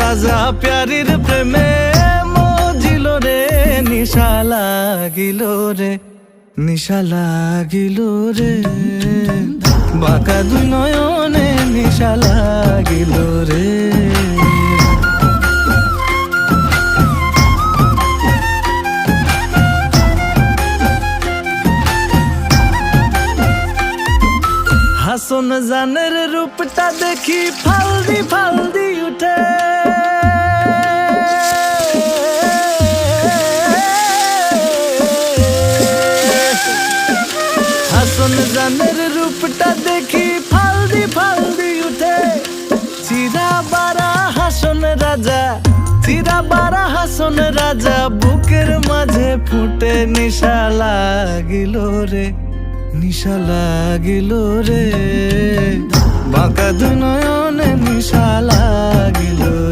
রাজা প্যারির প্রেমে মজিল রে, নিশা লাগিল রে, নিশা লাগিল রে, বাঁকা দুই নয়নে নিশা লাগিল রে। হাসন জানের রূপটা দেখি ফালদি ফালদি উঠে, হাসন জানের রূপটা দেখি ফালদি ফালদি উঠে। চিরা বারা হাসন রাজা, চিরা বারা হাসন রাজা, বুকের মাঝে ফুটে নিশা লাগিল রে, নিশা লাগিল রে, বাঁকা দুই নয়নে নিশা লাগিল।